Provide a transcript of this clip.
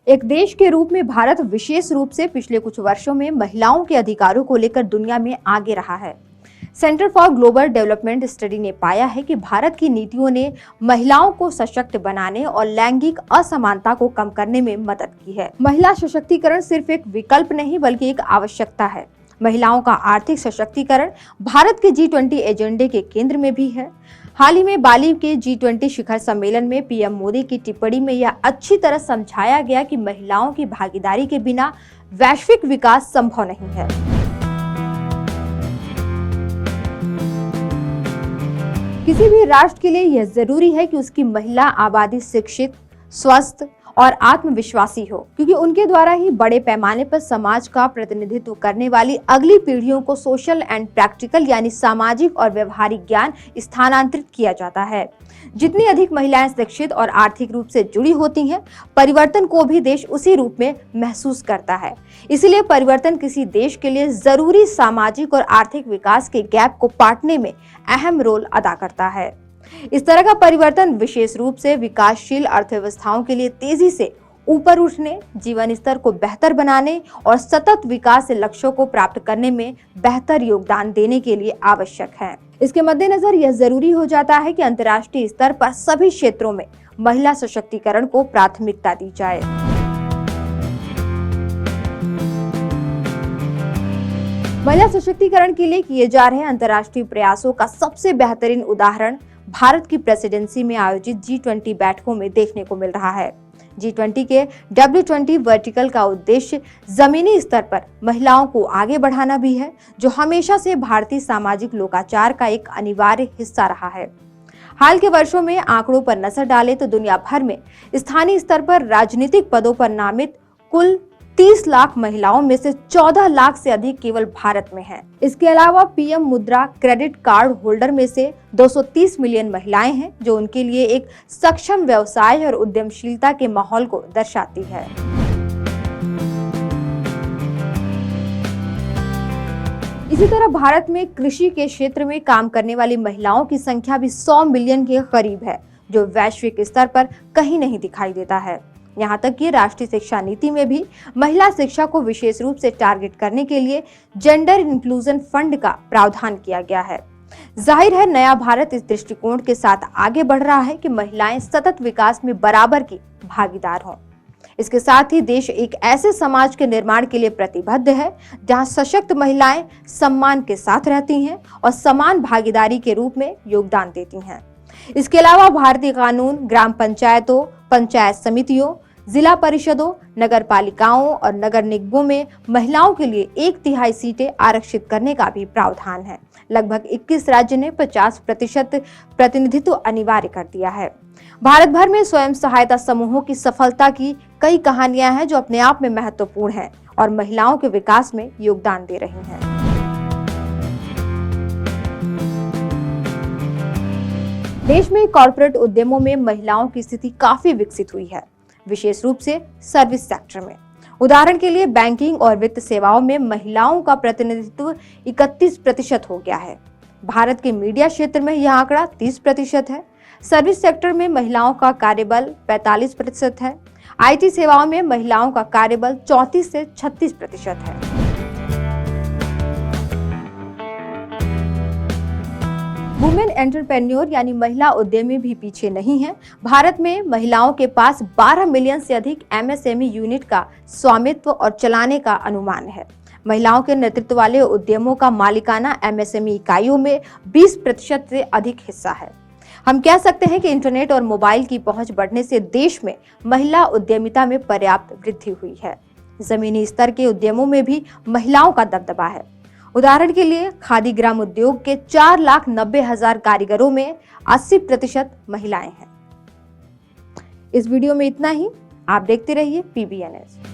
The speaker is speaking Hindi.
एक देश के रूप में भारत विशेष रूप से पिछले कुछ वर्षों में महिलाओं के अधिकारों को लेकर दुनिया में आगे रहा है। Centre for global development study ने पाया है कि भारत की नीतियों ने महिलाओं को सशक्त बनाने और लैंगिक असमानता को कम करने में मदद की है। महिला सशक्तिकरण सिर्फ एक विकल्प नहीं बल्कि एक आवश्यकता है। महिलाओं का आर्थिक सशक्तिकरण भारत के G20 एजेंडे के केंद्र में भी है। हाल ही में बाली के G20 शिखर सम्मेलन में पीएम मोदी की टिप्पणी में यह अच्छी तरह समझाया गया कि महिलाओं की भागीदारी के बिना वैश्विक विकास संभव नहीं है। किसी भी राष्ट्र के लिए यह जरूरी है कि उसकी महिला आबादी शिक्षित, स्वस्थ और आत्मविश्वासी हो, क्योंकि उनके द्वारा ही बड़े पैमाने पर समाज का प्रतिनिधित्व करने वाली अगली पीढ़ियों को सोशल एंड प्रैक्टिकल यानी सामाजिक और व्यवहारिक ज्ञान स्थानांतरित किया जाता है। जितनी अधिक महिलाएं शिक्षित और आर्थिक रूप से जुड़ी होती हैं, परिवर्तन को भी देश उसी रूप में महसूस करता है। इसलिए परिवर्तन किसी देश के लिए जरूरी सामाजिक और आर्थिक विकास के गैप को पाटने में अहम रोल अदा करता है। इस तरह का परिवर्तन विशेष रूप से विकासशील अर्थव्यवस्थाओं के लिए तेजी से ऊपर उठने, जीवन स्तर को बेहतर बनाने और सतत विकास लक्ष्यों को प्राप्त करने में बेहतर योगदान देने के लिए आवश्यक है। इसके मद्देनजर यह जरूरी हो जाता है कि अंतर्राष्ट्रीय स्तर पर सभी क्षेत्रों में महिला सशक्तिकरण को प्राथमिकता दी जाए। महिला सशक्तिकरण के लिए किए जा रहे अंतर्राष्ट्रीय प्रयासों का सबसे बेहतरीन उदाहरण भारत की प्रेसिडेंसी में आयोजित G20 बैठकों में देखने को मिल रहा है। G20 के W20 वर्टिकल का उद्देश्य जमीनी स्तर पर महिलाओं को आगे बढ़ाना भी है, जो हमेशा से भारतीय सामाजिक लोकाचार का एक अनिवार्य हिस्सा रहा है। हाल के वर्षों में आंकड़ों पर नजर डालें तो दुनिया भर में स्थानीय स्तर पर राजनीतिक पदों पर नामित कुल 30 लाख महिलाओं में से 14 लाख से अधिक केवल भारत में हैं। इसके अलावा पीएम मुद्रा क्रेडिट कार्ड होल्डर में से 230 मिलियन महिलाएं हैं, जो उनके लिए एक सक्षम व्यवसाय और उद्यमशीलता के माहौल को दर्शाती है। इसी तरह भारत में कृषि के क्षेत्र में काम करने वाली महिलाओं की संख्या भी 100 मिलियन के करीब है, जो वैश्विक स्तर पर कहीं नहीं दिखाई देता है। यहाँ तक कि राष्ट्रीय शिक्षा नीति में भी महिला शिक्षा को विशेष रूप से टारगेट करने के लिए जेंडर इंक्लूजन फंड का प्रावधान किया गया है। जाहिर है, नया भारत इस दृष्टिकोण के साथ आगे बढ़ रहा है कि महिलाएं सतत विकास में बराबर की भागीदार हों। इसके साथ ही देश एक ऐसे समाज के निर्माण के लिए प्रतिबद्ध है जहां सशक्त महिलाएं सम्मान के साथ रहती हैं और समान भागीदारी के रूप में योगदान देती हैं। इसके अलावा भारतीय कानून ग्राम पंचायतों, पंचायत समितियों, जिला परिषदों, नगर पालिकाओं और नगर निगमों में महिलाओं के लिए 1/3 सीटें आरक्षित करने का भी प्रावधान है। लगभग 21 राज्य ने 50% प्रतिनिधित्व अनिवार्य कर दिया है। भारत भर में स्वयं सहायता समूहों की सफलता की कई कहानियां हैं, जो अपने आप में महत्वपूर्ण हैं और महिलाओं के विकास में योगदान दे रही हैं। देश में कॉर्पोरेट उद्यमों में महिलाओं की स्थिति काफी विकसित हुई है, विशेष रूप से सर्विस सेक्टर में। उदाहरण के लिए बैंकिंग और वित्त सेवाओं में महिलाओं का प्रतिनिधित्व 31% हो गया है। भारत के मीडिया क्षेत्र में यह आंकड़ा 30% है। सर्विस सेक्टर में महिलाओं का कार्यबल 45% है। आईटी सेवाओं में महिलाओं का कार्यबल 34 से 36% है। वुमेन एंटरप्रेन्योर यानी महिला उद्यमी भी पीछे नहीं है। भारत में महिलाओं के पास 12 मिलियन से अधिक MSME यूनिट का स्वामित्व और चलाने का अनुमान है। महिलाओं के नेतृत्व वाले उद्यमों का मालिकाना MSME इकाइयों में 20% से अधिक हिस्सा है। हम कह सकते हैं कि इंटरनेट और मोबाइल की पहुंच बढ़ने से देश में महिला उद्यमिता में पर्याप्त वृद्धि हुई है। जमीनी स्तर के उद्यमों में भी महिलाओं का दबदबा है। उदाहरण के लिए खादी ग्राम उद्योग के 4,90,000 कारीगरों में 80% महिलाएं हैं। इस वीडियो में इतना ही। आप देखते रहिए PBNS।